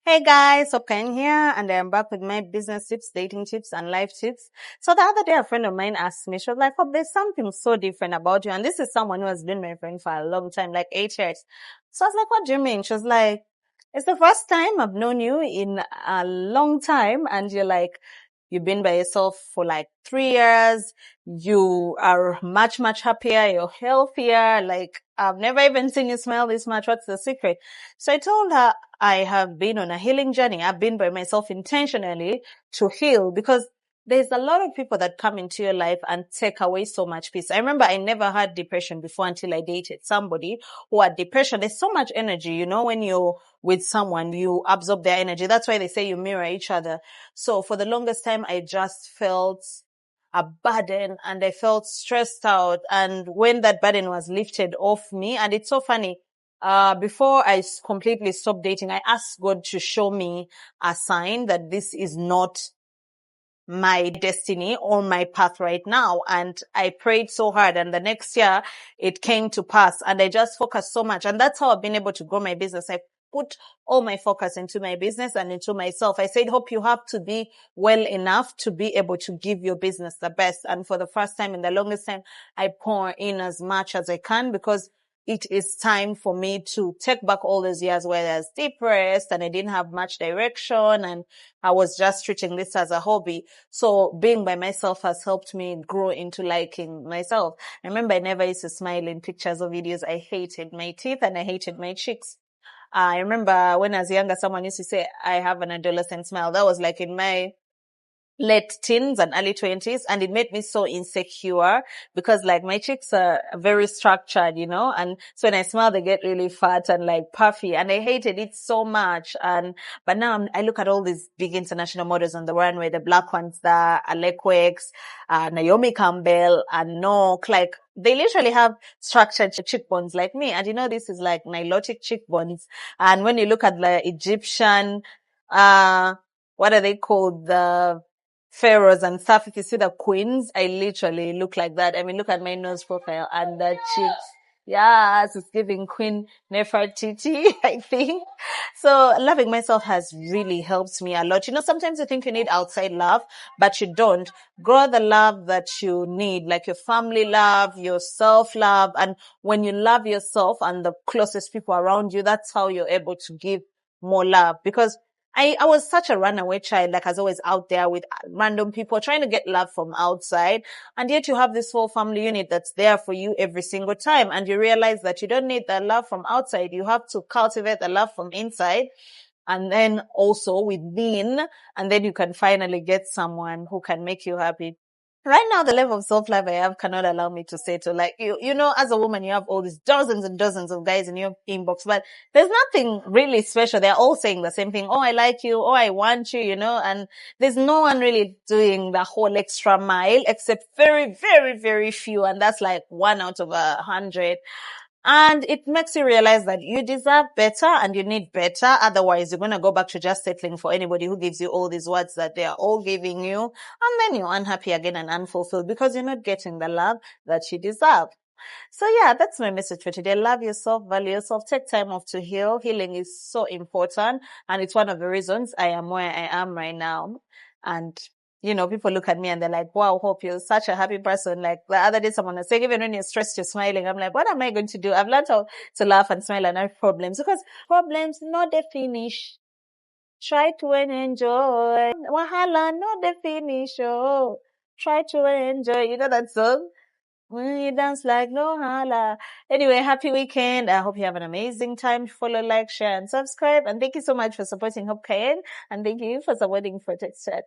Hey guys, Opkan here, and I'm back with my business tips, dating tips, and life tips. So the other day, a friend of mine asked me, she was like, "Oh, there's something so different about you." And this is someone who has been my friend for a long time, like 8 years. So I was like, "What do you mean?" She was like, "It's the first time I've known you in a long time, and you're like, you've been by yourself for like 3 years. You are much, much happier. You're healthier. Like, I've never even seen you smile this much. What's the secret?" So I told her I have been on a healing journey. I've been by myself intentionally to heal because there's a lot of people that come into your life and take away so much peace. I remember I never had depression before until I dated somebody who had depression. There's so much energy, when you're with someone, you absorb their energy. That's why they say you mirror each other. So for the longest time, I just felt a burden and I felt stressed out. And when that burden was lifted off me, and it's so funny, before I completely stopped dating, I asked God to show me a sign that this is not my destiny or my path right now. And I prayed so hard, and the next year it came to pass, and I just focused so much. And that's how I've been able to grow my business. I put all my focus into my business and into myself. I said, Hope, you have to be well enough to be able to give your business the best. And for the first time in the longest time, I pour in as much as I can because it is time for me to take back all those years where I was depressed and I didn't have much direction and I was just treating this as a hobby. So being by myself has helped me grow into liking myself. I remember I never used to smile in pictures or videos. I hated my teeth and I hated my cheeks. I remember when I was younger, someone used to say, I have an adolescent smile. That was like in my late teens and early 20s, and it made me so insecure because like my cheeks are very structured, and so when I smile they get really fat and like puffy, and I hated it so much. But now I look at all these big international models on the runway, the black ones, the Alequex, Naomi Campbell and Nok, like they literally have structured cheekbones like me. And this is like nilotic cheekbones. And when you look at the Egyptian, what are they called? The pharaohs and stuff. If you see the queens, I literally look like that. I mean, look at my nose profile and the cheeks. Yes, it's giving Queen Nefertiti, I think. So loving myself has really helped me a lot. Sometimes you think you need outside love, but you don't. Grow the love that you need, like your family love, your self-love. And when you love yourself and the closest people around you, that's how you're able to give more love. Because I was such a runaway child, like I was always out there with random people trying to get love from outside. And yet you have this whole family unit that's there for you every single time. And you realize that you don't need that love from outside. You have to cultivate the love from inside and then also within. And then you can finally get someone who can make you happy. Right now, the level of self-love I have cannot allow me to say to like, as a woman, you have all these dozens and dozens of guys in your inbox, but there's nothing really special. They're all saying the same thing. Oh, I like you. Oh, I want you, and there's no one really doing the whole extra mile except very, very, very few. And that's like 1 out of 100. And it makes you realize that you deserve better and you need better. Otherwise, you're going to go back to just settling for anybody who gives you all these words that they are all giving you. And then you're unhappy again and unfulfilled because you're not getting the love that you deserve. So yeah, that's my message for today. Love yourself, value yourself, take time off to heal. Healing is so important. And it's one of the reasons I am where I am right now. And people look at me and they're like, wow, Hope, you're such a happy person. Like the other day, someone was saying, even when you're stressed, you're smiling. I'm like, what am I going to do? I've learned how to laugh and smile and have problems because problems not the finish. Try to enjoy. Wahala not the finish. Oh, try to enjoy. You know that song? When you dance like no holla. Anyway, happy weekend. I hope you have an amazing time. Follow, like, share, and subscribe. And thank you so much for supporting Hope Cayenne. And thank you for supporting Protect Chat.